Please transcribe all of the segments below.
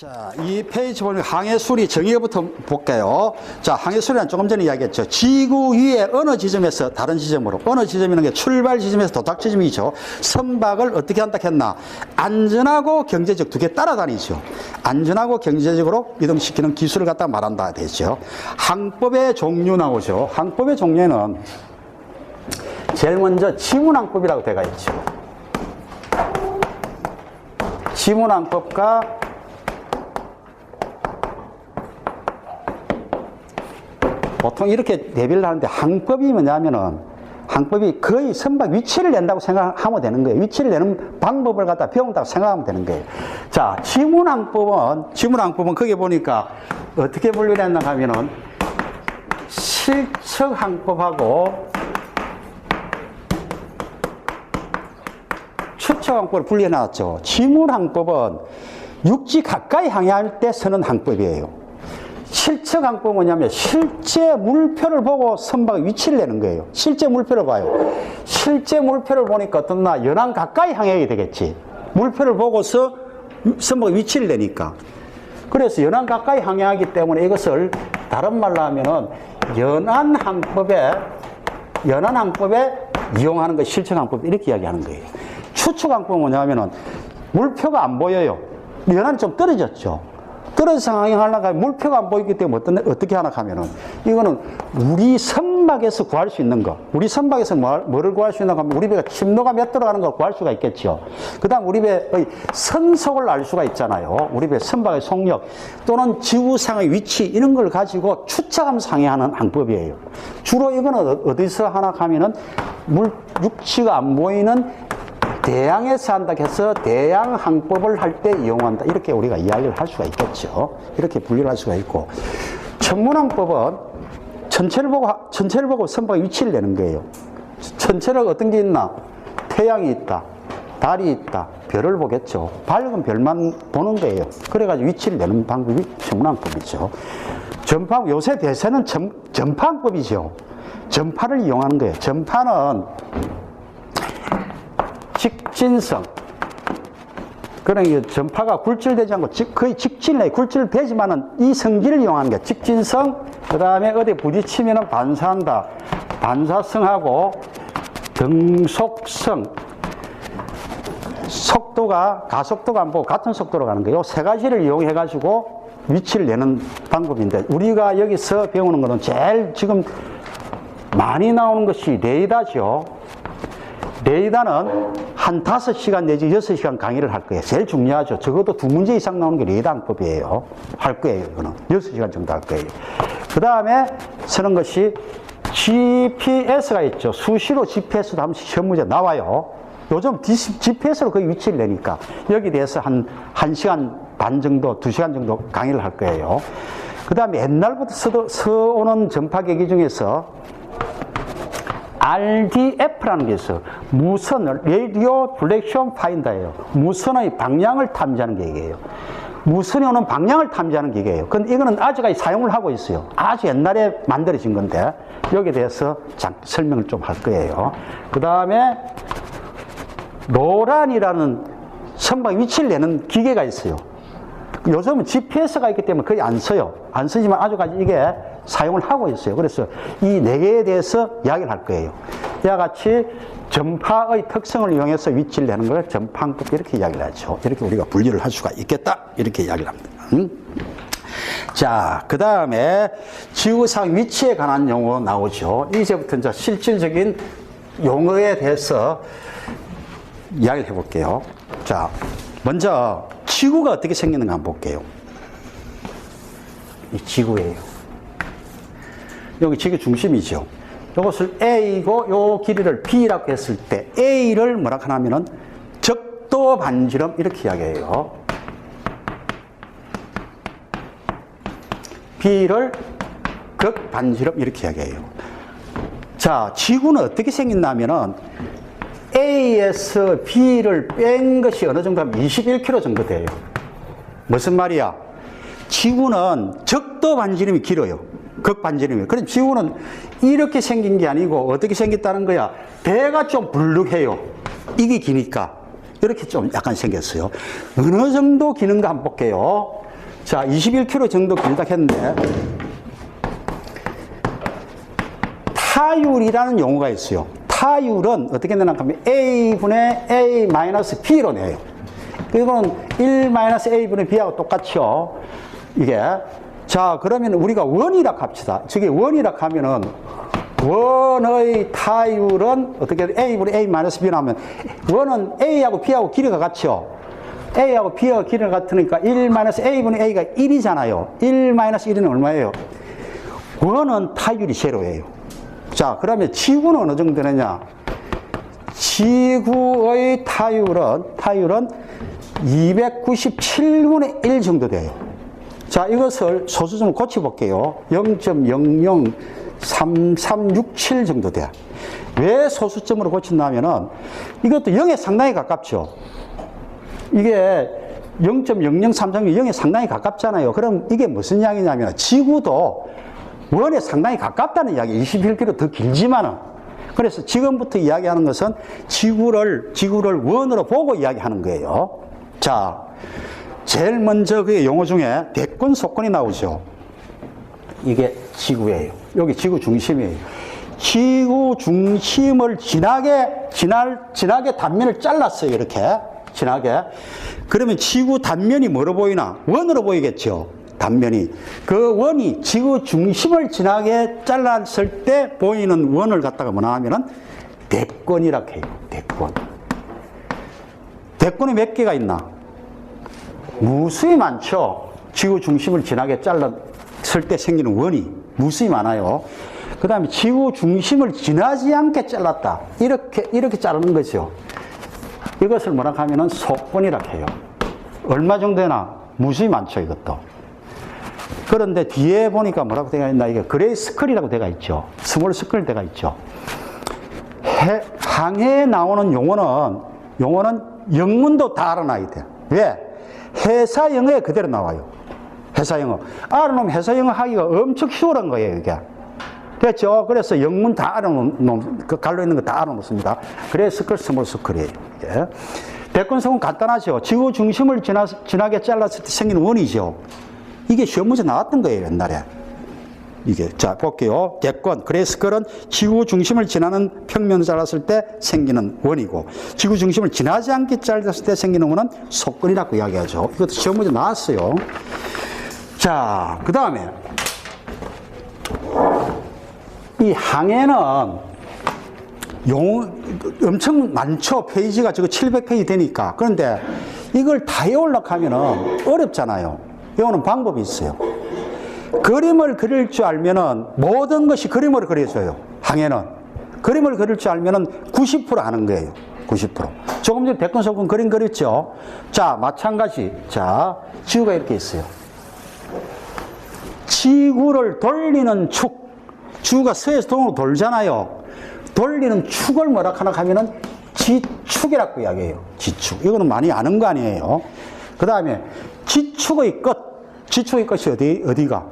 자, 이 페이지 보면 항해수리 정의부터 볼게요. 자, 항해수리는 조금 전에 이야기했죠. 지구 위에 어느 지점에서 다른 지점으로, 어느 지점이라는 게 출발 지점에서 도착 지점이죠. 선박을 어떻게 한다 했나? 안전하고 경제적 두 개 따라다니죠. 안전하고 경제적으로 이동시키는 기술을 갖다 말한다 되죠. 항법의 종류 나오죠. 항법의 종류는 제일 먼저 지문항법이라고 되어 있죠. 지문항법과 보통 이렇게 대비를 하는데 항법이 뭐냐면은 항법이 거의 선박 위치를 낸다고 생각하면 되는 거예요. 위치를 내는 방법을 갖다 배운다고 생각하면 되는 거예요. 자, 지문항법은 거기 보니까 어떻게 분류를 했나 하면은 실측항법하고 추측항법을 분리해 놨죠. 지문항법은 육지 가까이 항해할 때 쓰는 항법이에요. 실측항법은 뭐냐면 실제 물표를 보고 선박의 위치를 내는 거예요. 실제 물표를 봐요. 실제 물표를 보니까 어떤 나 연안 가까이 항해하게 되겠지. 물표를 보고서 선박의 위치를 내니까. 그래서 연안 가까이 항해하기 때문에 이것을 다른 말로 하면은 연안항법에 이용하는 것 실측항법 이렇게 이야기하는 거예요. 추측항법은 뭐냐면은 물표가 안 보여요. 연안이 좀 떨어졌죠. 떨어져서 항해하려고 하면 물표가 안 보이기 때문에 어떻게 하나 하면은 이거는 우리 선박에서 구할 수 있는 거. 우리 선박에서 뭐를 구할 수 있나 하면 우리 배가 침노가 몇 도로 가는 걸 구할 수가 있겠죠. 그 다음 우리 배의 선속을 알 수가 있잖아요. 우리 배 선박의 속력 또는 지구상의 위치 이런 걸 가지고 추측하면서 항해하는 항법이에요. 주로 이거는 어디서 하나 하면은 육지가 안 보이는 대양에서 한다 해서 대양항법을 할 때 이용한다. 이렇게 우리가 이야기를 할 수가 있겠죠. 이렇게 분류를 할 수가 있고. 천문항법은 전체를 보고 선박의 위치를 내는 거예요. 전체를 어떤 게 있나? 태양이 있다. 달이 있다. 별을 보겠죠. 밝은 별만 보는 거예요. 그래가지고 위치를 내는 방법이 천문항법이죠. 전파, 요새 대세는 전파항법이죠. 전파를 이용하는 거예요. 전파는 직진성. 그러니까 전파가 굴절되지 않고 거의 직진해. 굴절되지만은 이 성질을 이용하는 게 직진성, 그 다음에 어디 부딪히면은 반사한다. 반사성하고 등속성. 가속도가 안 보고 같은 속도로 가는 거예요. 세 가지를 이용해가지고 위치를 내는 방법인데 우리가 여기서 배우는 거는 제일 지금 많이 나오는 것이 레이더죠. 레이더는 한 5시간 내지 6시간 강의를 할 거예요. 제일 중요하죠. 적어도 2문제 이상 나오는 게 레이더 항법이에요. 할 거예요. 이거는 6시간 정도 할 거예요. 그 다음에 쓰는 것이 GPS가 있죠. 수시로 GPS도 한 번씩 시험 문제 나와요. 요즘 GPS로 그 위치를 내니까 여기 대해서 한 1시간 반 정도, 2시간 정도 강의를 할 거예요. 그 다음에 옛날부터 써오는 전파계기 중에서 RDF라는 게 있어요. 무선, Radio Direction Finder예요. 무선의 방향을 탐지하는 기계예요. 무선이 오는 방향을 탐지하는 기계예요. 근데 이거는 아직까지 사용을 하고 있어요. 아주 옛날에 만들어진 건데 여기에 대해서 설명을 좀 할 거예요. 그 다음에 로란이라는 선박 위치를 내는 기계가 있어요. 요즘은 GPS가 있기 때문에 거의 안 써요. 안 쓰지만 아직까지 이게 사용을 하고 있어요. 그래서 이 4개에 대해서 이야기를 할 거예요. 이와 같이 전파의 특성을 이용해서 위치를 내는 걸 전파항법 이렇게 이야기를 하죠. 이렇게 우리가 분류를 할 수가 있겠다. 이렇게 이야기를 합니다. 자, 그 다음에 지구상 위치에 관한 용어 나오죠. 이제부터 이제 실질적인 용어에 대해서 이야기를 해볼게요. 자, 먼저 지구가 어떻게 생기는가 한번 볼게요. 이 지구예요. 여기 지구 중심이죠. 이것을 A이고 요 길이를 B라고 했을 때 A를 뭐라 하냐면은 적도 반지름 이렇게 이야기해요. B를 극 반지름 이렇게 이야기해요. 자, 지구는 어떻게 생겼냐면은 A에서 B를 뺀 것이 어느 정도 하면 21km 정도 돼요. 무슨 말이야? 지구는 적도 반지름이 길어요. 극반지름이에요. 그럼 지구는 이렇게 생긴 게 아니고 어떻게 생겼다는 거야? 배가 좀 불룩해요. 이게 기니까. 이렇게 좀 약간 생겼어요. 어느 정도 기는가 한번 볼게요. 자, 21km 정도 길다 했는데, 타율이라는 용어가 있어요. 타율은 어떻게 되나 하면 A분의 A-B로 내요. 이거는 1-A분의 B하고 똑같죠. 이게. 자, 그러면 우리가 원이라 합시다. 저게 원이라 하면은, 원의 타율은 어떻게 A분의 A-B로 하면, 원은 A하고 B하고 길이가 같죠. A하고 B하고 길이가 같으니까 1-A분의 A가 1이잖아요. 1-1은 얼마예요? 원은 타율이 제로예요. 자, 그러면 지구는 어느 정도 되느냐? 지구의 타율은 297분의 1 정도 돼요. 자, 이것을 소수점을 고쳐볼게요. 0.003367 정도 돼. 왜 소수점으로 고친다면은 이것도 0에 상당히 가깝죠. 이게 0.0033이 0에 상당히 가깝잖아요. 그럼 이게 무슨 이야기냐면 지구도 원에 상당히 가깝다는 이야기. 21km 더 길지만은. 그래서 지금부터 이야기하는 것은 지구를 원으로 보고 이야기하는 거예요. 자, 제일 먼저 그 용어 중에 대권, 속권이 나오죠. 이게 지구예요. 여기 지구 중심이에요. 지구 중심을 지나게 단면을 잘랐어요. 이렇게. 지나게. 그러면 지구 단면이 뭐로 보이나? 원으로 보이겠죠. 단면이. 그 원이 지구 중심을 지나게 잘랐을 때 보이는 원을 갖다가 뭐나 하면은 대권이라고 해요. 대권. 대권이 몇 개가 있나? 무수히 많죠. 지구 중심을 지나게 잘랐을 때 생기는 원이 무수히 많아요. 그 다음에 지구 중심을 지나지 않게 잘랐다. 이렇게 자르는 거죠. 이것을 뭐라 하면은 속권이라고 해요. 얼마 정도 되나? 무수히 많죠, 이것도. 그런데 뒤에 보니까 뭐라고 되어 있나? 이게 그레이 스컬이라고 되어 있죠. 스몰 스컬 되어 있죠. 항해에 나오는 용어는 영문도 다 알아놔야 돼요. 왜? 회사 영어에 그대로 나와요. 회사 영어. 알아놓으면 회사 영어 하기가 엄청 쉬우란 거예요, 이게. 됐죠? 그래서 영문 다 그 갈로 있는 거 다 알아놓습니다. 그레이 스컬, 스몰 스컬이에요. 예. 대권성은 간단하죠. 지구 중심을 지나게 잘랐을 때 생기는 원이죠. 이게 시험 문제 나왔던 거예요, 옛날에. 이게. 자, 볼게요. 대권, 그레이 스컬은 지구 중심을 지나는 평면을 잘랐을 때 생기는 원이고, 지구 중심을 지나지 않게 잘랐을 때 생기는 원은 속권이라고 이야기하죠. 이것도 시험 문제 나왔어요. 자, 그 다음에, 이 항해는 엄청 많죠. 페이지가 저거 700페이지 되니까. 그런데 이걸 다 외우려고 하면은 어렵잖아요. 외우는 방법이 있어요. 그림을 그릴 줄 알면은 모든 것이 그림으로 그려져요. 항해는. 그림을 그릴 줄 알면은 90% 아는 거예요. 90%. 조금 전에 대권 속권 그림 그렸죠. 자, 마찬가지. 자, 지구가 이렇게 있어요. 지구를 돌리는 축. 지구가 서에서 동으로 돌잖아요. 돌리는 축을 뭐라 하나 하면은 지축이라고 이야기해요. 지축. 이거는 많이 아는 거 아니에요. 그 다음에 지축의 끝. 지축의 끝이 어디가?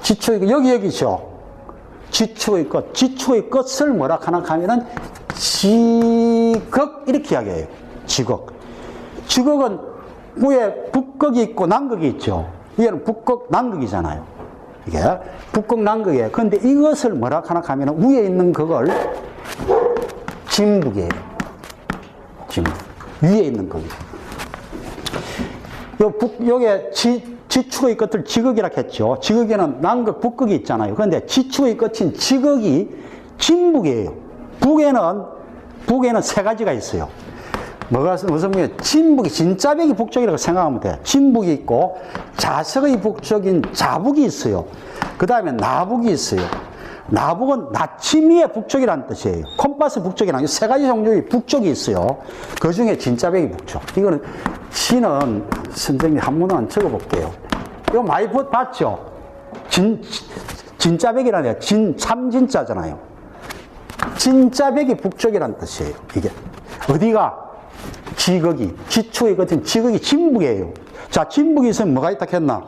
지축의, 여기죠. 지축의 끝. 지축의 끝을 뭐라 하나 하면은 지극. 이렇게 이야기해요. 지극. 지극은 위에 북극이 있고 남극이 있죠. 위에는 북극, 남극이잖아요. 이게 북극 남극이에요. 그런데 이것을 뭐라 하나 하면 위에 있는 그걸 진북이에요. 진북. 위에 있는 거기. 요게 지축의 끝을 지극이라고 했죠. 지극에는 남극, 북극이 있잖아요. 그런데 지축의 끝인 지극이 진북이에요. 북에는 세 가지가 있어요. 무슨 게 진북이, 진짜백이 북쪽이라고 생각하면 돼. 진북이 있고, 자석의 북쪽인 자북이 있어요. 그 다음에 나북이 있어요. 나북은 나침이의 북쪽이라는 뜻이에요. 콤파스 북쪽이라는 세 가지 종류의 북쪽이 있어요. 그 중에 진짜백이 북쪽. 이거는 시는 선생님 한 번만 적어볼게요. 이거 많이 봤죠? 진짜백이라는 게 참진짜잖아요. 진짜백이 북쪽이라는 뜻이에요. 이게. 어디가? 지극이, 지축의 같은 지극이 진북이에요. 자, 진북이 있으면 뭐가 있다 했나?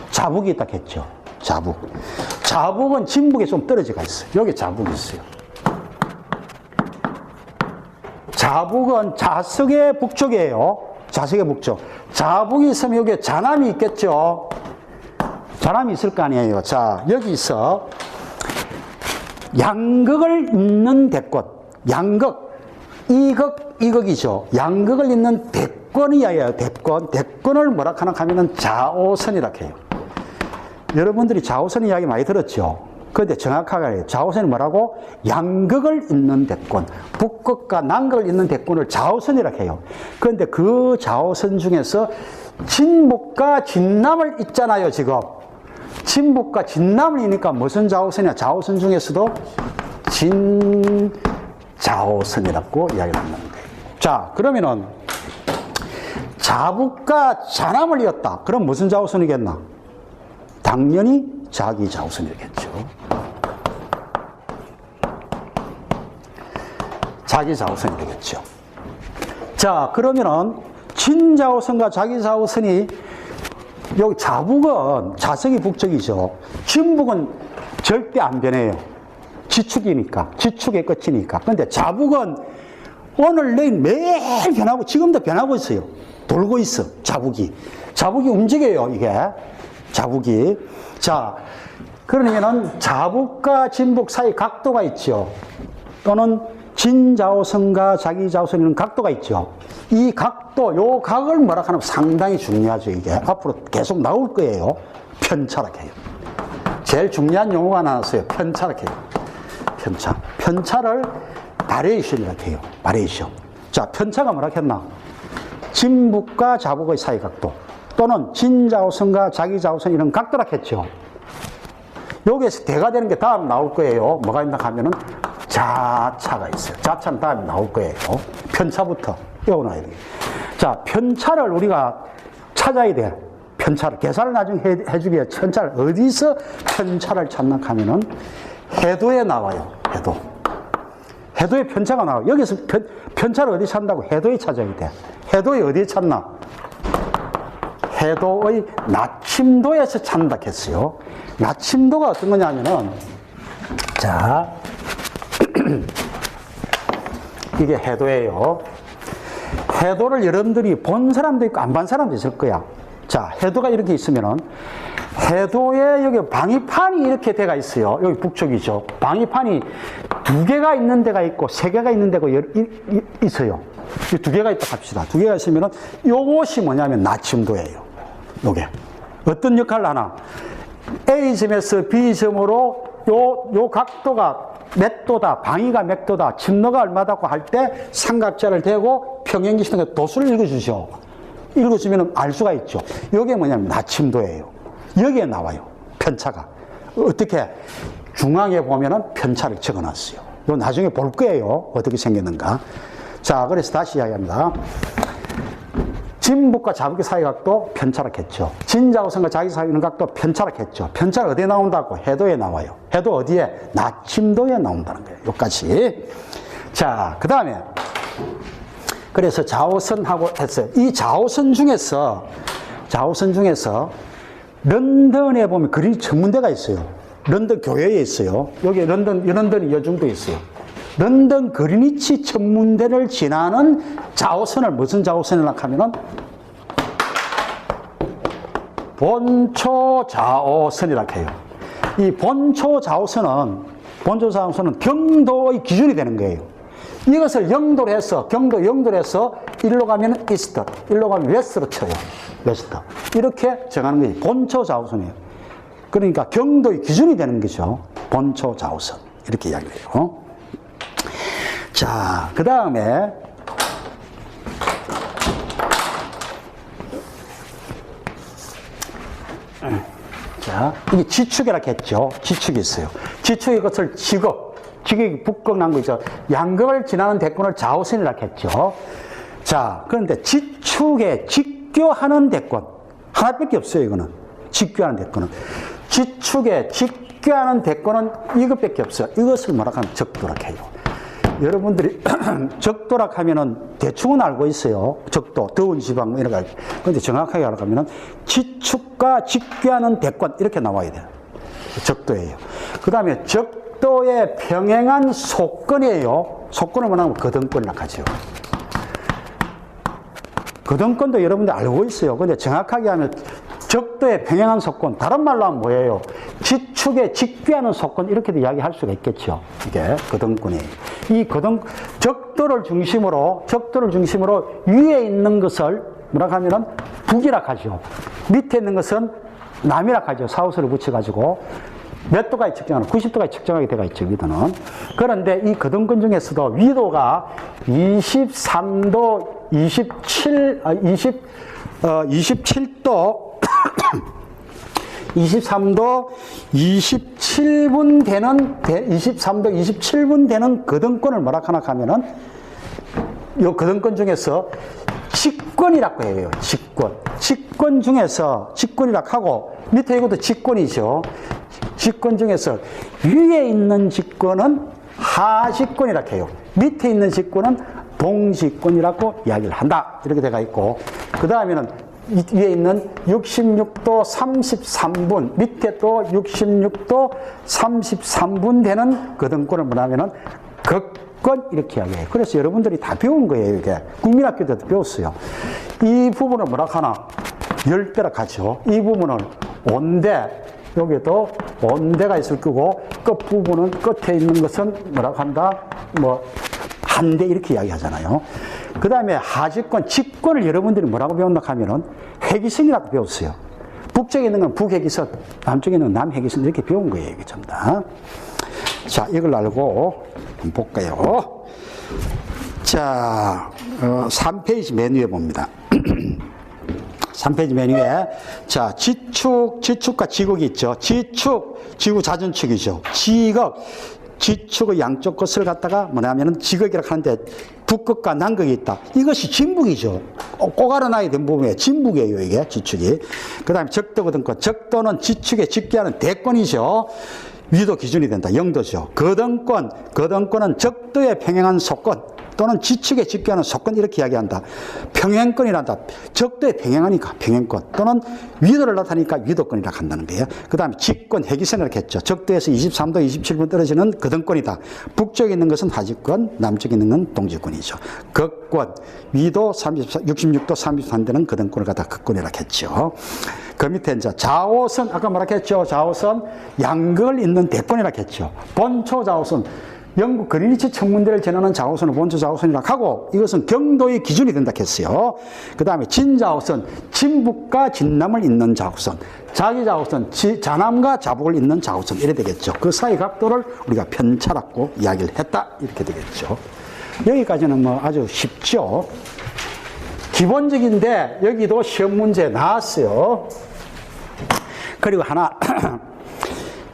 자북이 있다 했죠. 자북. 자북은 진북에 좀 떨어져가 있어요. 여기 자북이 있어요. 자북은 자석의 북쪽이에요. 자석의 북쪽. 자북이 있으면 여기에 자남이 있겠죠. 자남이 있을 거 아니에요. 자, 여기서 양극을 잇는 대권. 양극. 이극이죠. 양극을 잇는 대권이에요. 대권. 대권을 뭐라 하나 하면은 좌오선이라 해요. 여러분들이 좌오선 이야기 많이 들었죠? 그런데 정확하게 좌오선이 뭐라고? 양극을 잇는 대권. 북극과 남극을 잇는 대권을 좌오선이라 해요. 그런데 그 좌오선 중에서 진북과 진남을 잇잖아요, 지금. 진북과 진남을 잇니까 무슨 좌오선이야? 좌오선 중에서도 진좌오선이라고 이야기를 한다는 거예요. 자, 그러면은 자북과 자남을 이었다. 그럼 무슨 좌오선이겠나? 당연히 자기 좌우선이겠죠. 자기 좌우선이 되겠죠. 자, 그러면은 진좌우선과 자기 좌우선이 여기 자북은 자석이 북쪽이죠. 진북은 절대 안 변해요. 지축이니까, 지축의 끝이니까. 근데 자북은 오늘 내일 매일 변하고 지금도 변하고 있어요. 돌고 있어, 자북이. 자북이 움직여요, 이게. 자북이. 자, 그러면은 자북과 진북 사이 각도가 있죠. 또는 진좌우선과 자기좌우선에는 각도가 있죠. 이 각도, 요 각을 뭐라 하면 상당히 중요하죠, 이게. 앞으로 계속 나올 거예요. 편차라해요. 제일 중요한 용어가 나왔어요. 편차라해요. 편차. 편차를 바리에이션이라고 해요. 바리에이션. 자, 편차가 뭐라 했나? 진북과 자북의 사이 각도. 또는 진좌우선과 자기좌우선 이런 각도라 했죠. 여기에서 대가 되는 게 다음 나올 거예요. 뭐가 있나 하면은 자차가 있어요. 자차는 다음에 나올 거예요. 편차부터 외워놔야 돼요. 자, 편차를 우리가 찾아야 돼. 편차를. 계산을 나중에 해주기 위해 편차를 어디서 편차를 찾나 하면은 해도에 나와요. 해도. 해도에 편차가 나와요. 여기서 편차를 어디 찾는다고? 해도에 찾아야 돼. 해도에 어디에 찾나? 해도의 나침도에서 찾는다 했어요. 나침도가 어떤 거냐면은, 자, 이게 해도예요. 해도를 여러분들이 본 사람도 있고 안 본 사람도 있을 거야. 자, 해도가 이렇게 있으면은, 해도에 여기 방위판이 이렇게 돼가 있어요. 여기 북쪽이죠. 방위판이 2개가 있는 데가 있고 3개가 있는 데가 있어요. 2개가 있다 합시다. 2개가 있으면은 요것이 뭐냐면 나침도예요. 요게. 어떤 역할을 하나? A점에서 B점으로 요 각도가 몇 도다, 방위가 몇 도다, 진로가 얼마다고 할 때 삼각자를 대고 평행지시는 도수를 읽어주죠. 읽어주면 알 수가 있죠. 이게 뭐냐면 나침도예요. 여기에 나와요. 편차가. 어떻게? 중앙에 보면은 편차를 적어놨어요. 이거 나중에 볼 거예요. 어떻게 생겼는가. 자, 그래서 다시 이야기합니다. 진북과 자북의 사이 각도 편차라겠죠. 진좌우선과 자기 사이 있는 각도 편차라겠죠. 편차가 어디에 나온다고? 해도에 나와요. 해도 어디에? 나침도에 나온다는 거예요. 여기까지. 자, 그 다음에 그래서 좌우선하고 했어요. 이 좌우선 중에서 런던에 보면 그린위치 천문대가 있어요. 런던 교회에 있어요. 여기 런던이 여중도에 있어요. 런던 그린위치 천문대를 지나는 좌우선을 무슨 좌우선이라고 하면은 본초 좌우선이라고 해요. 이 본초 좌우선은 경도의 기준이 되는 거예요. 이것을 영도로 해서 일로 가면 이스트, 일로 가면 웨스트로 쳐요. 웨스트. 이렇게 정하는 게 본초 좌우선이에요. 그러니까 경도의 기준이 되는 거죠. 본초 좌우선. 이렇게 이야기해요. 자, 그 다음에 자, 이게 지축이라고 했죠. 지축이 있어요. 지축의 것을 지극이 북극 남극 있죠. 양극을 지나는 대권을 좌우선이라고 했죠. 자, 그런데 지축에 직교하는 대권 하나밖에 없어요. 이거는 직교하는 대권은 지축에 직교하는 대권은 이것밖에 없어요. 이것을 뭐라고 하면 적도라고 해요. 여러분들이 적도락 하면은 대충은 알고 있어요. 적도, 더운 지방 뭐 이런 거. 그런데 정확하게 알아가면은 지축과 직교하는 대권 이렇게 나와야 돼요. 적도예요. 그 다음에 적도에 평행한 속건이에요. 속건을 뭐냐면 거등권이라고 하죠. 거등권도 여러분들 알고 있어요. 근데 정확하게 하면 적도의 평행한 속권, 다른 말로 하면 뭐예요? 지축에 직비하는 속권, 이렇게도 이야기할 수가 있겠죠. 이게 거등권이. 이 적도를 중심으로 위에 있는 것을 뭐라 하면은 북이라 하죠. 밑에 있는 것은 남이라 하죠. 사우스를 붙여가지고. 몇 도까지 측정하는? 90도까지 측정하게 되어 있죠, 위도는. 그런데 이 거등권 중에서도 위도가 23도, 27도, 23도 27분 되는, 23도 27분 되는 거등권을 뭐라 하나 하면은, 요 거등권 중에서 직권이라고 해요, 직권. 직권 중에서, 직권이라고 하고, 밑에 이것도 직권이죠. 직권 중에서 위에 있는 직권은 하직권이라고 해요. 밑에 있는 직권은 동직권이라고 이야기를 한다. 이렇게 되어 있고, 그 다음에는 위에 있는 66도 33분, 밑에 또 66도 33분 되는 거등권을 뭐냐면은 극권, 이렇게 이야기해요. 그래서 여러분들이 다 배운 거예요, 이게. 국민학교 때도 배웠어요. 이 부분을 뭐라 하나? 열대라 하죠. 이 부분을 온대, 여기도 온대가 있을 거고, 끝부분은, 끝에 있는 것은 뭐라고 한다? 뭐, 한대, 이렇게 이야기 하잖아요. 그 다음에 하직권, 직권을 여러분들이 뭐라고 배웠나 하면은 해기선이라고 배웠어요. 북쪽에 있는 건 북해기선, 남쪽에 있는 건 남해기선, 이렇게 배운 거예요, 이게 전부 다. 자, 이걸 알고 한번 볼까요? 자, 3페이지 맨 위에 봅니다. 3페이지 맨 위에, 자, 지축과 지극이 있죠. 지구 자전축이죠. 지축의 양쪽 끝을 갖다가 뭐냐면은 지극이라고 하는데 북극과 남극이 있다. 이것이 진북이죠. 꼭 알아놔야 되는 부분이에요. 진북이에요, 이게, 지축이. 그 다음에 적도거든권. 적도는 지축에 직기하는 대권이죠. 위도 기준이 된다. 0도죠. 거등권은 적도에 평행한 속권 또는 지축에 직기하는 속권, 이렇게 이야기한다. 평행권이란다. 적도에 평행하니까 평행권, 또는 위도를 나타내니까 위도권이라고 한다는 거예요. 그 다음에 직권, 해기선을 이렇게 했죠. 적도에서 23도 27분 떨어지는 거등권이다. 북쪽에 있는 것은 하직권, 남쪽에 있는 건 동직권이죠. 극권, 위도 66도 33도는 거등권을 갖다 극권이라고 했죠. 그 밑에 이제 좌우선, 아까 뭐라고 했죠? 좌우선, 양극을 잇는 대권이라고 했죠. 본초 좌우선, 영국 그리니치 천문대를 지나는 좌우선을 본초 좌우선이라고 하고, 이것은 경도의 기준이 된다 했어요. 그 다음에 진좌우선, 진북과 진남을 잇는 좌우선, 자기좌우선, 자남과 자북을 잇는 좌우선, 이래 되겠죠. 그 사이 각도를 우리가 편차라고 이야기를 했다, 이렇게 되겠죠. 여기까지는 뭐 아주 쉽죠. 기본적인데 여기도 시험 문제 나왔어요. 그리고 하나,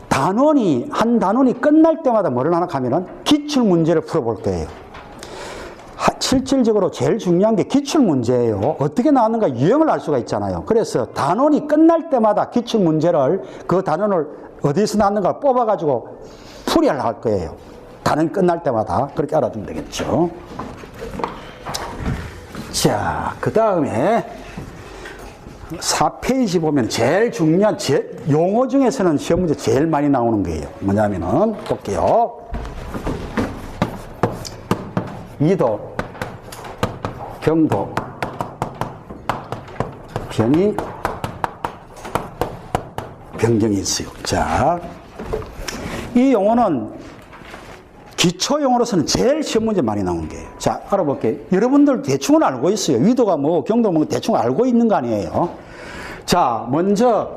한 단원이 끝날 때마다 뭐를 하나 하면은 기출 문제를 풀어볼 거예요. 실질적으로 제일 중요한 게 기출 문제예요. 어떻게 나왔는가 유형을 알 수가 있잖아요. 그래서 단원이 끝날 때마다 기출 문제를, 그 단원을 어디서 나왔는가 뽑아가지고 풀이를 할 거예요. 단원 끝날 때마다. 그렇게 알아두면 되겠죠. 자, 그 다음에 4페이지 보면 제일 중요한 용어 중에서는 시험 문제 제일 많이 나오는 거예요. 뭐냐면은 볼게요. 위도, 경도, 변이, 변경이 있어요. 자, 이 용어는 기초 용어로서는 제일 시험 문제 많이 나오는 거예요. 자, 알아볼게요. 여러분들 대충은 알고 있어요. 위도가 뭐, 경도 뭐 대충 알고 있는 거 아니에요. 자, 먼저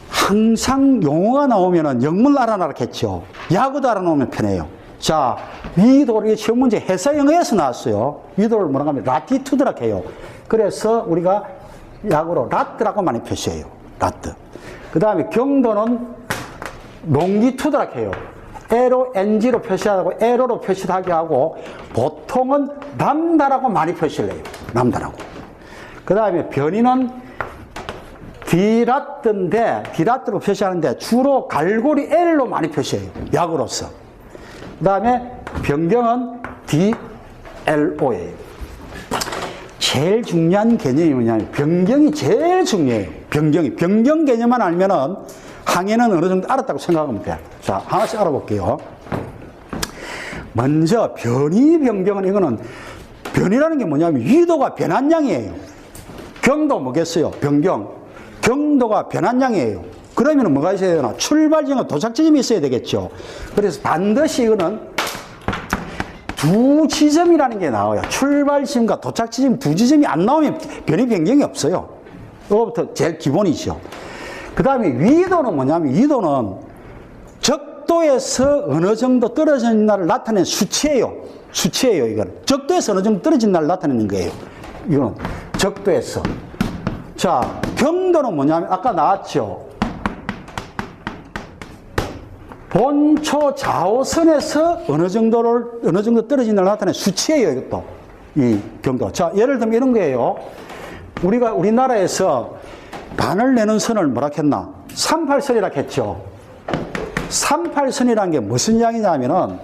항상 용어가 나오면은 영문 알아놔겠죠. 야구도 알아놓으면 편해요. 자, 위도를 시험 문제 회사 영어에서 나왔어요. 위도를 뭐라고 하면 라티투드라고 해요. 그래서 우리가 야구로 라트라고 많이 표시해요. 라트. 그 다음에 경도는 롱기투드라고 해요. 에로, NG로 표시하고 에로로 표시하게 하고, 보통은 남다라고 많이 표시를 해요. 남다라고. 그 다음에 변이는 디라트인데, 디라트로 표시하는데 주로 갈고리 L로 많이 표시해요. 약으로서. 그 다음에 변경은 DLO예요. 제일 중요한 개념이 뭐냐면 변경이 제일 중요해요. 변경 개념만 알면은 항해는 어느 정도 알았다고 생각하면 돼요. 자, 하나씩 알아볼게요. 먼저 변이 변경은 이거는 변이라는 게 뭐냐면 위도가 변한량이에요. 경도 뭐겠어요? 변경. 경도가 변한량이에요. 그러면 뭐가 있어야 되나? 출발점과 도착 지점이 있어야 되겠죠. 그래서 반드시 이거는 두 지점이라는 게 나와요. 출발 지점과 도착 지점 두 지점이 안 나오면 변이 변경이 없어요. 이거부터 제일 기본이죠. 그 다음에 위도는 뭐냐면 위도는 적도에서 어느 정도 떨어진 날을 나타내는 수치예요. 수치예요, 이건. 적도에서 어느 정도 떨어진 날을 나타내는 거예요. 이거는 적도에서. 자, 경도는 뭐냐면 아까 나왔죠. 본초 좌우선에서 어느 정도 떨어진 날을 나타내는 수치예요, 이것도. 이 경도. 자, 예를 들면 이런 거예요. 우리나라에서 반을 내는 선을 뭐라 했나? 38선이라 했죠. 38선이라는 게 무슨 이야기냐면은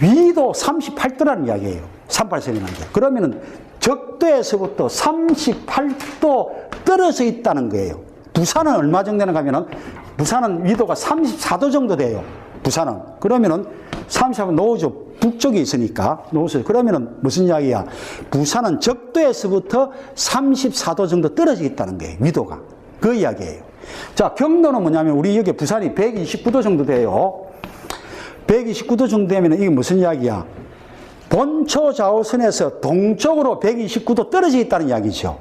위도 38도라는 이야기예요. 38선이라는 게. 그러면은 적도에서부터 38도 떨어져 있다는 거예요. 부산은 얼마 정도 되는가 하면은 부산은 위도가 34도 정도 돼요. 부산은. 그러면은 34도 노우죠. 북쪽에 있으니까. 노우죠. 그러면은 무슨 이야기야? 부산은 적도에서부터 34도 정도 떨어져 있다는 거예요. 위도가. 그 이야기예요. 자, 경도는 뭐냐면 우리 여기 부산이 129도 정도 돼요. 129도 정도 되면 이게 무슨 이야기야? 본초 좌우선에서 동쪽으로 129도 떨어져 있다는 이야기죠.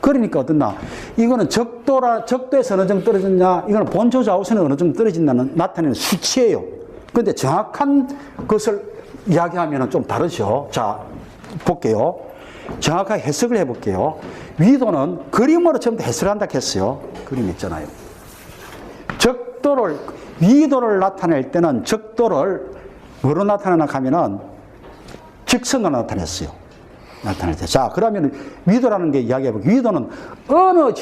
그러니까 어떻나? 이거는 적도에서 어느 정도 떨어졌냐? 이거는 본초 좌우선에 어느 정도 떨어진다는 나타내는 수치예요. 그런데 정확한 것을 이야기하면 좀 다르죠. 자, 볼게요. 정확하게 해석을 해볼게요. 위도는 그림으로 전부 해석한다 했어요. 그림 있잖아요. 위도를 나타낼 때는 적도를 뭐로 나타내나 하면은 직선으로 나타냈어요. 나타낼 때. 자, 그러면 위도라는 게 이야기해볼게요. 위도는 어느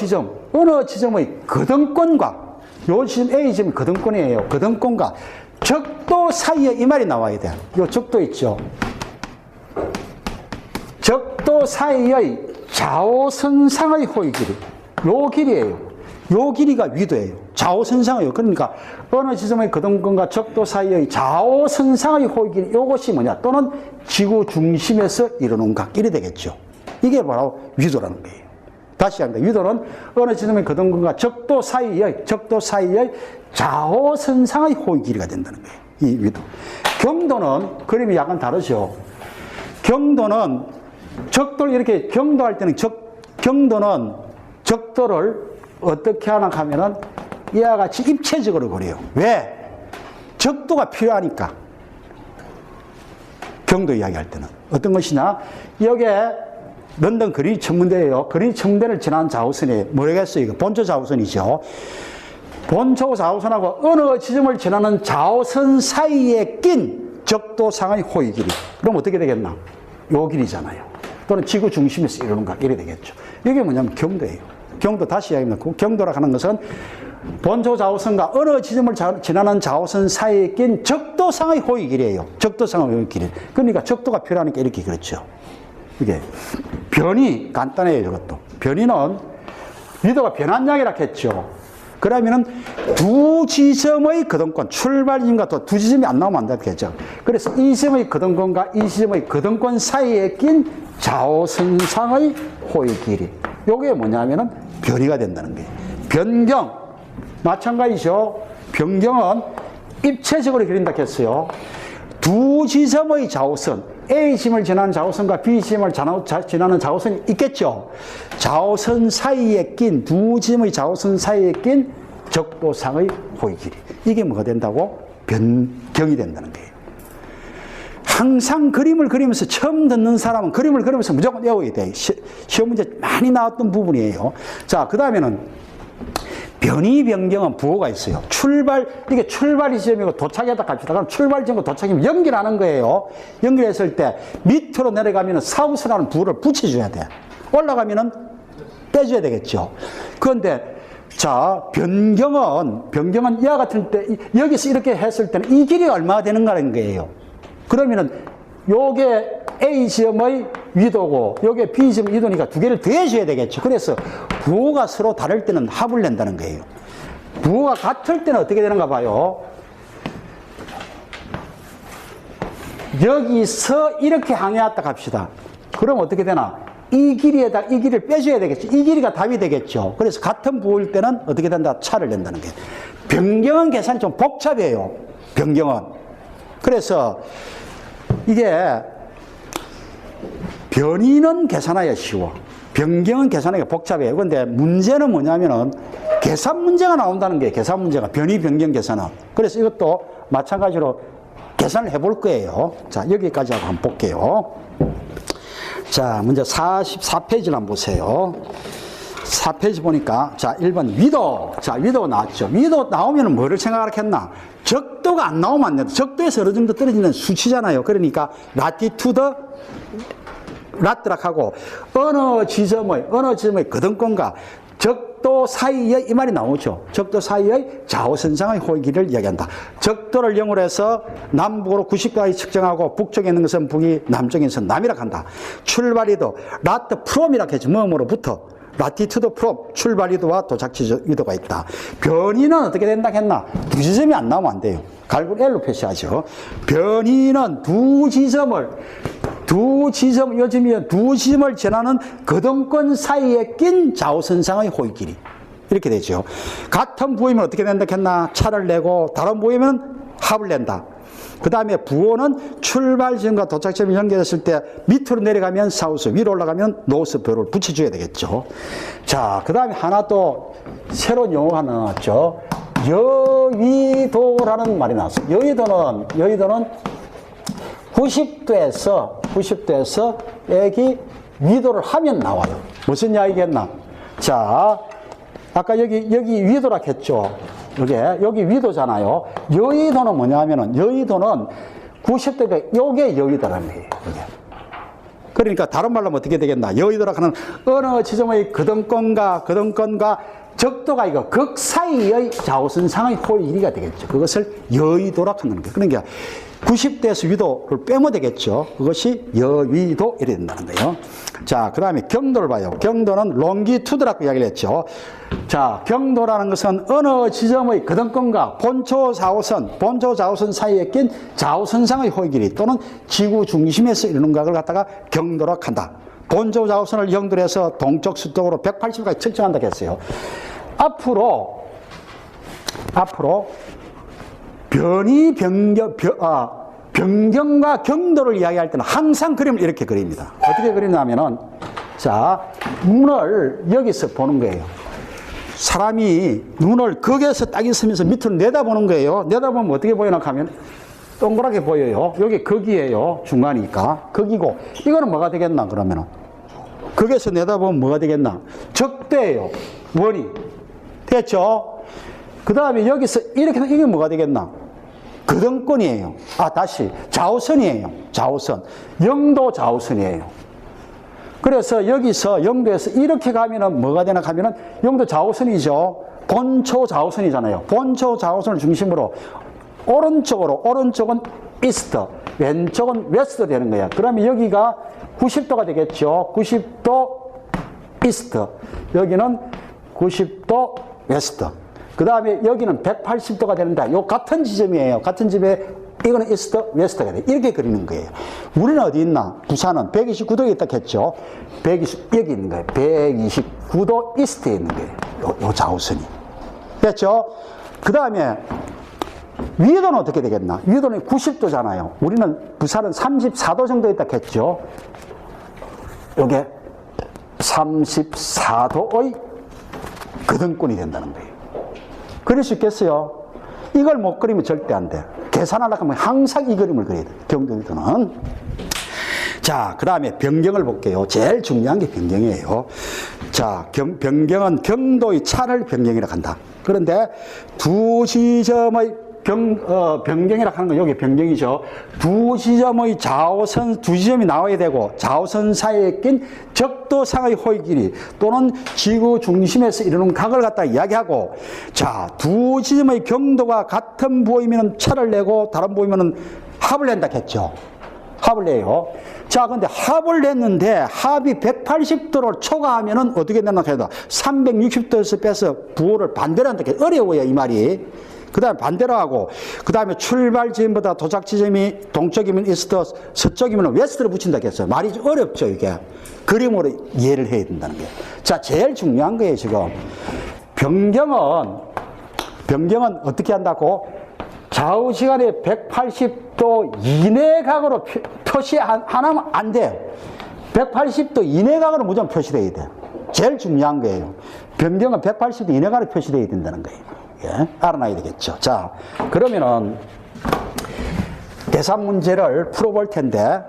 지점의 거등권과 요 지점 A 지점이 거등권이에요. 거등권과 적도 사이에 이 말이 나와야 돼요. 요 적도 있죠. 적도 사이의 좌우선상의 호의 길이. 요 길이에요. 요 길이가 위도예요. 좌우선상의. 그러니까 어느 지점의 거등권과 적도 사이의 좌우선상의 호의 길이. 요것이 뭐냐? 또는 지구 중심에서 이루는 각길이 되겠죠. 이게 바로 위도라는 거예요. 다시 합니다. 위도는 어느 지점의 거등권과 적도 사이의 좌우선상의 호의 길이가 된다는 거예요. 이 위도. 경도는 그림이 약간 다르죠. 경도는 적도를 이렇게 경도할 때는 경도는 적도를 어떻게 하나 하면은 이와 같이 입체적으로 그려요. 왜? 적도가 필요하니까. 경도 이야기할 때는. 어떤 것이냐? 여기에 런던 그리니 천문대예요. 그리니 천문대를 지나는 좌우선이 뭐라겠어요? 이거 본초 좌우선이죠. 본초 좌우선하고 어느 지점을 지나는 좌우선 사이에 낀 적도상의 호의 길이. 그럼 어떻게 되겠나? 요 길이잖아요. 또는 지구 중심에서 이루는 각 이래 되겠죠. 이게 뭐냐면 경도예요. 경도 다시 이야기합니다. 경도라고 하는 것은 본초 좌우선과 어느 지점을 지나는 좌우선 사이에 낀 적도상의 호의 길이에요. 적도상의 호의 길. 그러니까 적도가 필요하니까 이렇게 그렇죠. 이게 변이 간단해요. 이것도. 변이는 위도가 변한량이라 했죠. 그러면은 두 지점의 거등권, 출발지점과 두 지점이 안 나오면 안 되겠죠. 그래서 이 지점의 거등권과 이 지점의 거등권 사이에 낀 좌우선상의 호의 길이. 요게 뭐냐면은 변이가 된다는 거예요. 변경. 마찬가지죠. 변경은 입체적으로 그린다 했어요. 두 지점의 좌우선, A 지점을 지나는 좌우선과 B 지점을 지나는 좌우선이 있겠죠. 좌우선 사이에 낀, 두 지점의 좌우선 사이에 낀 적도상의 호의 길이. 이게 뭐가 된다고? 변경이 된다는 거예요. 항상 그림을 그리면서 처음 듣는 사람은 그림을 그리면서 무조건 외워야 돼요. 시험 문제 많이 나왔던 부분이에요. 자, 그 다음에는 변이 변경은 부호가 있어요. 이게 출발 지점이고 도착이다 갑시다. 그럼 출발 지점과 도착이면 연결하는 거예요. 연결했을 때 밑으로 내려가면 사우스라는 부호를 붙여줘야 돼. 올라가면은 빼줘야 되겠죠. 그런데 자, 변경은 이와 같은 때 여기서 이렇게 했을 때는 이 길이가 얼마나 되는가라는 거예요. 그러면은 요게 A 지점의 위도고 요게 B 지점의 위도니까 두 개를 더해줘야 되겠죠. 그래서 부호가 서로 다를 때는 합을 낸다는 거예요. 부호가 같을 때는 어떻게 되는가 봐요. 여기서 이렇게 항해했다 갑시다. 그럼 어떻게 되나? 이 길이에다 이 길이를 빼줘야 되겠죠. 이 길이가 답이 되겠죠. 그래서 같은 부호일 때는 어떻게 된다? 차를 낸다는 게. 변경은 계산이 좀 복잡해요. 변경은. 그래서 이게 변이는 계산하기가 쉬워. 변경은 계산하기가 복잡해요. 그런데 문제는 뭐냐면은 계산 문제가 나온다는 게 계산 문제가 변이 변경 계산은. 그래서 이것도 마찬가지로 계산을 해볼 거예요. 자, 여기까지 하고 한번 볼게요. 자, 먼저 44페이지를 한번 보세요. 4페이지 보니까, 자, 1번 위도. 자, 위도 나왔죠. 위도 나오면 뭐를 생각하겠나? 적도가 안 나오면 안 된다. 적도에서 어느 정도 떨어지는 수치잖아요. 그러니까, 라티투드, 라트락하고, 어느 지점의 거등권과 적도 사이의 이 말이 나오죠. 적도 사이의 좌우선상의 호기를 이야기한다. 적도를 0으로 해서 남북으로 90도까지 측정하고 북쪽에 있는 것은 북이, 남쪽에 있는 것은 남이라고 한다. 출발위도 라트 프롬이라고 했죠. 뭐뭐로부터. 라티투드 프롬, 출발위도와 도착지 위도가 있다. 변이는 어떻게 된다 했나? 두 지점이 안 나오면 안 돼요. 갈고 L로 표시하죠. 변이는 두 지점을 지나는 거등권 사이에 낀 좌우선상의 호의 길이. 이렇게 되죠. 같은 부호이면 어떻게 된다 했나? 차를 내고, 다른 부호이면 합을 낸다. 그 다음에 부호는 출발 지점과 도착점이 연결됐을 때 밑으로 내려가면 사우스, 위로 올라가면 노스 벼를 붙여줘야 되겠죠. 자, 그 다음에 하나 또 새로운 용어가 하나 나왔죠. 여위도라는 말이 나왔어요. 여위도는 90도에서 여기 위도를 하면 나와요. 무슨 이야기겠나? 자, 아까 여기 위도라 했죠. 여기 위도잖아요. 여의도는 뭐냐면은, 여의도는 90도가 요게 여의도라는 거예요. 이게. 그러니까 다른 말로 하면 어떻게 되겠나? 여의도라 하는 어느 지점의 거등권과 적도가 이거 극 사이의 좌우선상의 호의 길이가 되겠죠. 그것을 여의도라 하는 거예요. 그러니까 90도에서 위도를 빼면 되겠죠. 그것이 여위도 이래 된다는 거예요. 자, 그 다음에 경도를 봐요. 경도는 롱기투드라고 이야기를 했죠. 자, 경도라는 것은 어느 지점의 거등권과 본초 좌우선 사이에 낀 좌우선상의 호의 길이 또는 지구 중심에서 이루는 각을 갖다가 경도라고 한다. 본초 좌우선을 0도로 해서 동쪽 서쪽으로 180도까지 측정한다고 했어요. 앞으로 변경과 경도를 이야기할 때는 항상 그림을 이렇게 그립니다. 어떻게 그리냐면은, 자, 눈을 여기서 보는 거예요. 사람이 눈을 거기에서 딱 있으면서 밑으로 내다보는 거예요. 내다보면 어떻게 보이나 하면 동그랗게 보여요. 여기 거기예요. 중간이니까. 거기고. 이거는 뭐가 되겠나, 그러면은? 거기에서 내다보면 뭐가 되겠나? 적대예요. 원이. 됐죠? 그 다음에 여기서 이렇게 하면 이게 뭐가 되겠나? 거등권이에요. 다시 좌우선이에요. 좌우선. 영도 좌우선이에요. 그래서 여기서 영도에서 이렇게 가면은 뭐가 되나 하면은 영도 좌우선이죠. 본초 좌우선이잖아요. 본초 좌우선을 중심으로 오른쪽은 이스트, 왼쪽은 웨스트 되는 거야. 그러면 여기가 90도가 되겠죠. 90도 이스트. 여기는 90도 웨스트. 그 다음에 여기는 180도가 되는데, 요 같은 지점이에요. 같은 집에, 이거는 이스트, 웨스트가 돼. 이렇게 그리는 거예요. 우리는 어디 있나? 부산은 129도에 있다 했죠. 여기 있는 거예요. 129도 이스트에 있는 거예요. 요 좌우선이. 됐죠? 그 다음에, 위도는 어떻게 되겠나? 위도는 90도잖아요. 우리는 부산은 34도 정도에 있다 했죠. 요게 34도의 거등권이 된다는 거예요. 그릴 수 있겠어요? 이걸 못 그리면 절대 안 돼. 계산하려고 하면 항상 이 그림을 그려야 돼. 경도위도는. 자, 그 다음에 변경을 볼게요. 제일 중요한 게 변경이에요. 자, 변경은 경도의 차를 변경이라고 한다. 그런데 두 지점의 변경이라고 하는 건 여기 변경이죠. 두 지점의 두 지점이 나와야 되고, 좌우선 사이에 낀 적도상의 호의 길이 또는 지구 중심에서 이루는 각을 갖다 이야기하고, 자, 두 지점의 경도가 같은 부호이면 차를 내고 다른 부호이면 합을 낸다 했죠. 합을 내요. 자, 근데 합을 냈는데 합이 180도를 초과하면은 어떻게 된다 해도 360도에서 빼서 부호를 반대로 한다. 어려워요, 이 말이. 그 다음에 반대로 하고, 그 다음에 출발 지점보다 도착 지점이 동쪽이면 이스트, 서쪽이면 웨스트를 붙인다 했어요. 말이 좀 어렵죠, 이게. 그림으로 이해를 해야 된다는 거예요. 자, 제일 중요한 거예요, 지금. 변경은 어떻게 한다고? 좌우 시간에 180도 이내 각으로 표시 안 하면 안 돼요. 180도 이내 각으로 무조건 표시돼야 돼. 제일 중요한 거예요. 변경은 180도 이내 각으로 표시돼야 된다는 거예요. 예? 알아놔야 되겠죠. 자, 그러면은 계산 문제를 풀어볼 텐데,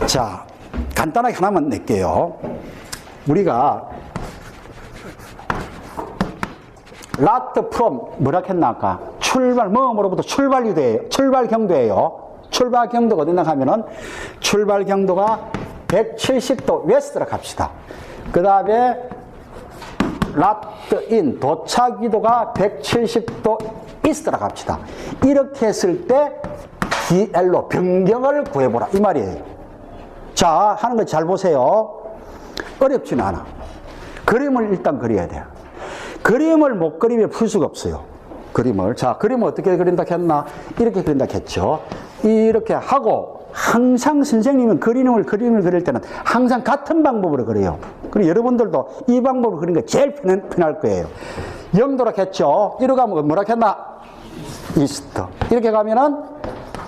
자, 간단하게 하나만 낼게요. 우리가 lot from 뭐라 했나 아까? 출발, 뭐로부터 출발유도예요. 출발 경도예요. 출발 경도가 어디나 하면은 출발 경도가 170도 웨스트라 갑시다. 그 다음에 lot in 도착 기도가 170도 이스트라 갑시다. 이렇게 했을 때 DL로 변경을 구해보라 이 말이에요. 자, 하는 거 잘 보세요. 어렵지는 않아. 그림을 일단 그려야 돼요. 그림을 못 그리면 풀 수가 없어요. 그림을. 자, 그림을 어떻게 그린다 했나? 이렇게 그린다 했죠. 이렇게 하고, 항상 선생님은 그림을 그릴 때는 항상 같은 방법으로 그려요. 그리고 여러분들도 이 방법으로 그리는 게 제일 편할 거예요. 0도라 했죠. 이렇게 가면 뭐라 했나? 이스트. 이렇게 가면은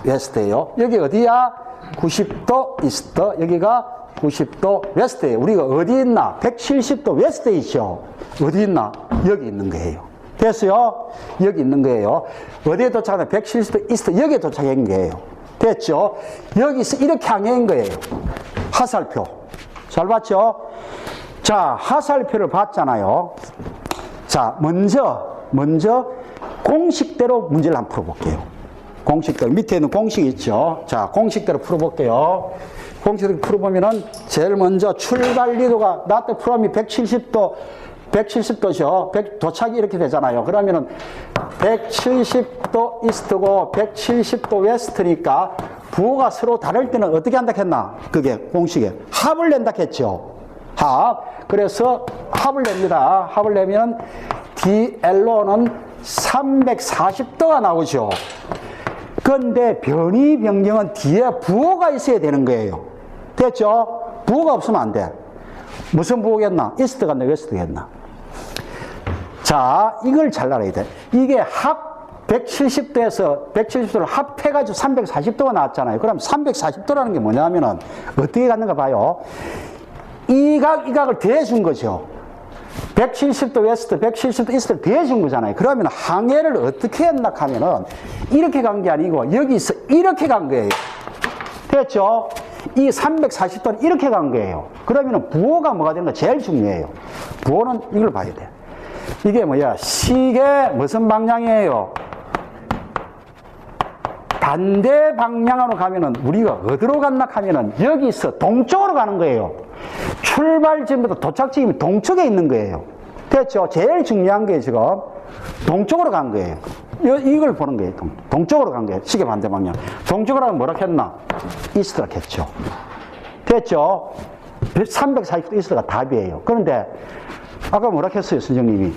웨스트예요. 여기 어디야? 90도 이스트. 여기가 90도 웨스트예요. 우리가 어디 있나? 170도 웨스트에 있죠. 어디 있나? 여기 있는 거예요. 됐어요? 여기 있는 거예요. 어디에 도착하나? 170도 이스트. 여기에 도착한 거예요. 됐죠? 여기서 이렇게 향해인 거예요. 하살표. 잘 봤죠? 자, 하살표를 봤잖아요. 자, 먼저 공식대로 문제를 한번 풀어볼게요. 공식대로. 밑에 있는 공식이 있죠. 자, 공식대로 풀어볼게요. 공식대로 풀어보면은 제일 먼저 출발리도가 not from이 170도죠. 도착이 이렇게 되잖아요. 그러면은 170도 이스트고 170도 웨스트니까 부호가 서로 다를 때는 어떻게 한다 했나? 그게 공식에 합을 낸다 했죠. 합. 그래서 합을 냅니다. 합을 내면 DLO는 340도가 나오죠. 그런데 변경은 뒤에 부호가 있어야 되는 거예요. 됐죠? 부호가 없으면 안 돼. 무슨 부호겠나? 이스트가 있나? 웨스트가 있나? 자, 이걸 잘 알아야 돼. 이게 합 170도를 합해가지고 340도가 나왔잖아요. 그럼 340도라는 게 뭐냐면은 어떻게 갔는가 봐요. 이 각을 더해준 거죠. 170도 웨스트, 170도 이스트를 더해준 거잖아요. 그러면 항해를 어떻게 했나 하면은 이렇게 간 게 아니고 여기서 이렇게 간 거예요. 됐죠? 이 340도는 이렇게 간 거예요. 그러면 부호가 뭐가 되는 가 제일 중요해요. 부호는 이걸 봐야 돼. 이게 뭐야? 시계 무슨 방향이에요? 반대 방향으로 가면은 우리가 어디로 갔나 하면은 여기서 동쪽으로 가는 거예요. 출발지부터 도착지점이 동쪽에 있는 거예요. 됐죠? 제일 중요한 게 지금 동쪽으로 간 거예요. 이걸 보는 거예요. 동쪽으로 간 거예요. 시계 반대 방향. 동쪽으로 하면 뭐라 했나? 이스트라 했죠. 됐죠? 340도 이스트가 답이에요. 그런데 아까 뭐라 했어요, 선생님이?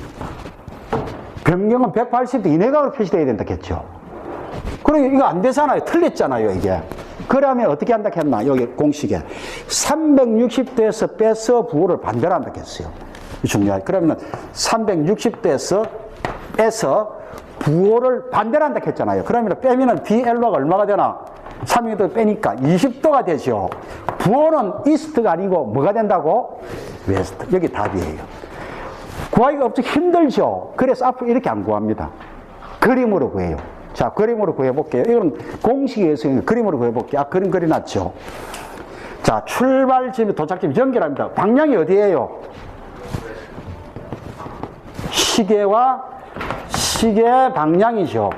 변경은 180도 이내각으로 표시되어야 된다 했죠. 그러니까 이거 안 되잖아요. 틀렸잖아요, 이게. 그러면 어떻게 한다 했나? 여기 공식에 360도에서 빼서 부호를 반대로 한다 했어요. 중요해요. 그러면 360도에서 빼서 부호를 반대로 한다 했잖아요. 그러면 빼면은 DL로가 얼마가 되나? 360도 빼니까 20도가 되죠. 부호는 이스트가 아니고 뭐가 된다고? 웨스트. 여기 답이에요. 구하기가 엄청 힘들죠. 그래서 앞으로 이렇게 안 구합니다. 그림으로 구해요. 자, 그림으로 구해볼게요. 이건 공식에서 그림으로 구해볼게요. 아, 그림 그려놨죠. 자, 출발지점, 도착지점 연결합니다. 방향이 어디예요? 시계 방향이죠.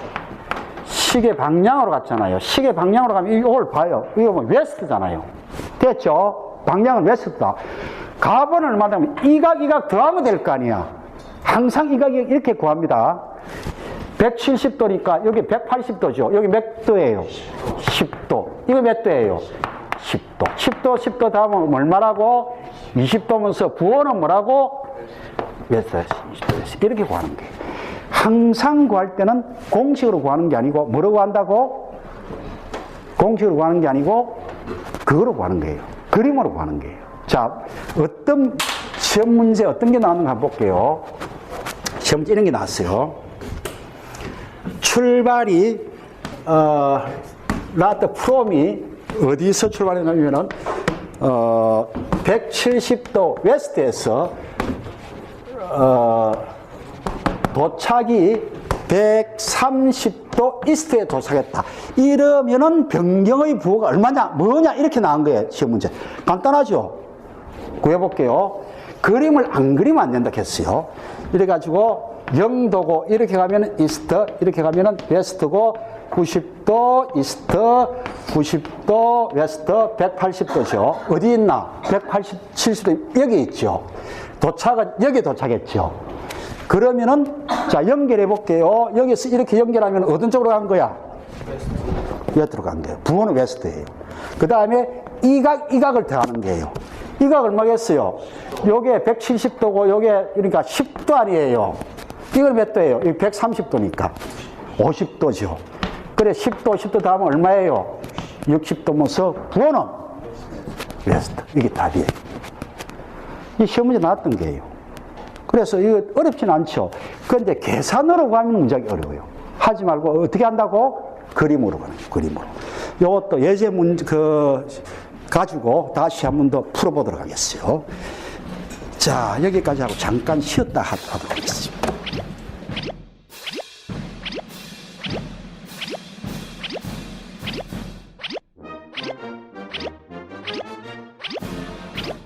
시계 방향으로 갔잖아요. 시계 방향으로 가면 이걸 봐요. 이거 뭐 웨스트잖아요. 됐죠? 방향은 웨스트다. 값은 얼마 되면 이 각 더하면 될 거 아니야. 항상 이 각이 이렇게 구합니다. 170도니까 여기 180도죠. 여기 몇 도예요? 10도. 이거 몇 도예요? 10도. 10도 다음은 얼마라고? 20도면서 부호는 뭐라고? 몇 도? 20도. 이렇게 구하는 거예요. 항상 구할 때는 공식으로 구하는 게 아니고 뭐로 구한다고? 공식으로 구하는 게 아니고 그거로 구하는 거예요. 그림으로 구하는 거예요. 자, 어떤 시험 문제 어떤 게 나왔는가 한번 볼게요. 시험 문제 이런 게 나왔어요. 출발이 라트 프롬이 어디서 출발했냐면은 170도 웨스트에서 도착이 130도 이스트에 도착했다. 이러면은 변경의 부호가 얼마냐, 뭐냐, 이렇게 나온 거예요, 시험 문제. 간단하죠? 구해볼게요. 그림을 안 그리면 안 된다 했어요. 이래가지고 0도고, 이렇게 가면은 이스트, 이렇게 가면은 웨스트고, 90도 이스트, 90도 웨스트, 180도죠. 어디 있나? 180, 70도 여기 있죠. 도착은 여기 도착했죠. 그러면은 자 연결해 볼게요. 여기서 이렇게 연결하면 어떤 쪽으로 간 거야? 웨스트로 간 거예요. 부호는 웨스트예요. 그 다음에 이각을 더하는 거예요. 이각 얼마겠어요? 요게 170도고 요게 그러니까 10도 아니에요. 이건 몇 도예요? 130도니까 50도죠. 그래 10도 10도 더하면 얼마예요? 60도면서 부호는 웨스트. 이게 답이에요. 이 시험 문제 나왔던 거예요. 그래서 이거 어렵지는 않죠. 그런데 계산으로 가면 문제가 어려워요. 하지 말고 어떻게 한다고? 그림으로 가는 거예요. 그림으로. 이것도 예제 문제 가지고 다시 한 번 더 풀어보도록 하겠어요. 자, 여기까지 하고 잠깐 쉬었다 하도록 하겠습니다.